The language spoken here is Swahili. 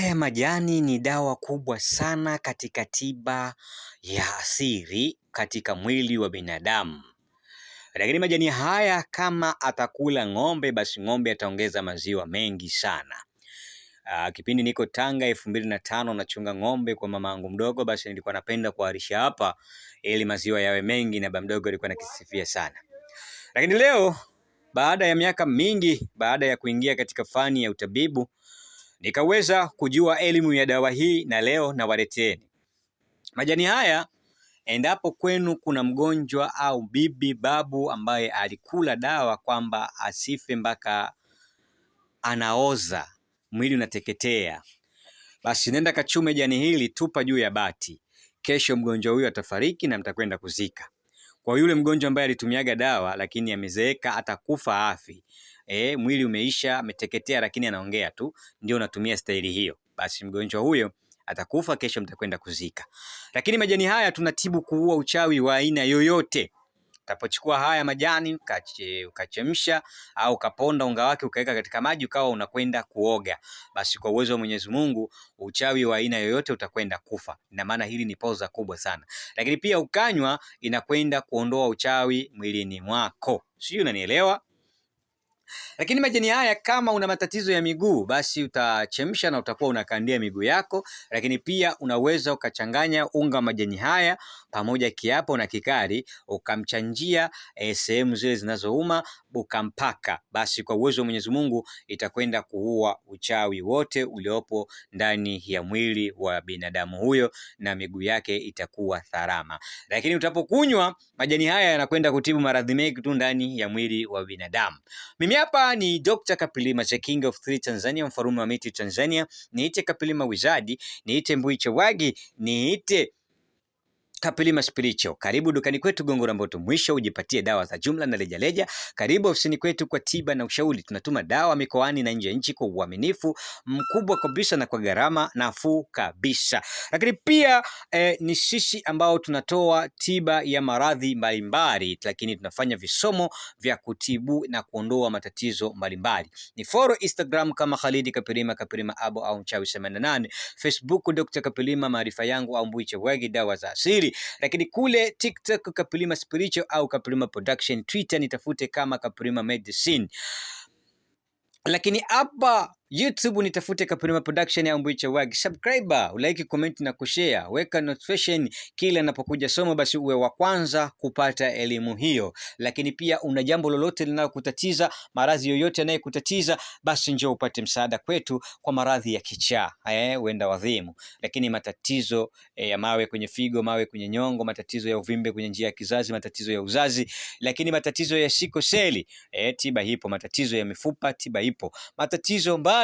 Haya majani ni dawa kubwa sana katika tiba ya asili katika mwili wa binadamu. Lakini majani haya kama atakula ng'ombe, basi ng'ombe ataongeza maziwa mengi sana. Kipindi niko Tanga 2005 nachunga ng'ombe kwa mama yangu mdogo, basi nilikuwa napenda kuharisha hapa ili maziwa yawe mengi, na baba mdogo alikuwa anakisifia sana. Lakini leo baada ya miaka mingi, baada ya kuingia katika fani ya utabibu, nikaweza kujua elimu ya dawa hii, na leo nawaleteeni majani haya. Endapo kwenu kuna mgonjwa au bibi babu ambaye alikula dawa kwamba asife mpaka anaoza, mwili unateketea, basi nenda kachume jani hili, tupa juu ya bati. Kesho mgonjwa huyo atafariki na mtakwenda kuzika. Kwa yule mgonjwa ambaye alitumiaga dawa lakini amezeeka, atakufa afi, mwili umeisha, ameteketea, lakini anaongea tu, ndio unatumia staili hiyo, basi mgonjwa huyo atakufa, kesho mtakwenda kuzika. Lakini majani haya tunatibu kuua uchawi wa aina yoyote. Utapochukua haya majani ukachemsha au ukaponda unga wake ukaweka katika maji ukawa unakwenda kuoga, basi kwa uwezo wa Mwenyezi Mungu uchawi wa aina yoyote utakwenda kufa. Ina maana hili ni poza kubwa sana. Lakini pia ukanywa inakwenda kuondoa uchawi mwilini mwako. Sijui unanielewa? Lakini majani haya kama una matatizo ya miguu, basi utachemsha na utakuwa unakandia miguu yako. Lakini pia unaweza ukachanganya unga wa majani haya pamoja kiapo na kikari, ukamchanjia sehemu zile zinazouma, ukampaka, basi kwa uwezo wa Mwenyezi Mungu itakwenda kuua uchawi wote uliopo ndani ya mwili wa binadamu huyo, na miguu yake itakuwa salama. Lakini utapokunywa majani haya yanakwenda kutibu maradhi mengi tu ndani ya mwili wa binadamu. Mimi hapa ni Dr. Kapilima, the King of Three Tanzania, mfarume wa miti Tanzania. Niite Kapilima Wizard, niite Mbuiche Wagi, niite Kapilima Spiritual. Karibu dukani kwetu Gongo la Mboto mwisho, ujipatie dawa za jumla na rejareja. Karibu ofisini kwetu kwa tiba na ushauri. Tunatuma dawa mikoani na nje ya nchi kwa uaminifu mkubwa kabisa na kwa gharama nafuu kabisa. Lakini pia ni sisi ambao tunatoa tiba ya maradhi mbalimbali, lakini tunafanya visomo vya kutibu na kuondoa matatizo mbalimbali. Ni follow Instagram kama Khalid Kapilima, Kapilima Abo au Mchawi 88, Facebook Dr. Kapilima maarifa yangu au Mbuiche Wagi dawa za asili. Lakini kule TikTok Kapilima Spiritual au Kapilima Production, Twitter nitafute kama Kapilima Medicine. Lakini hapa YouTube nitafute Kapilima Production au Mbuiche Wagi. Subscribe, ulike, comment na kushare. Weka notification kila ninapokuja somo, basi uwe wa kwanza kupata elimu hiyo. Lakini pia una jambo lolote linalokutatiza, maradhi yoyote yanayokutatiza, basi njoo upate msaada kwetu kwa maradhi ya kichaa, uenda wadhimu. Lakini matatizo ya mawe kwenye figo, mawe kwenye nyongo, matatizo ya uvimbe kwenye njia ya kizazi, matatizo ya uzazi, lakini matatizo ya sikoseli, tiba ipo. Matatizo ya mifupa, tiba ipo. Matatizo mbali.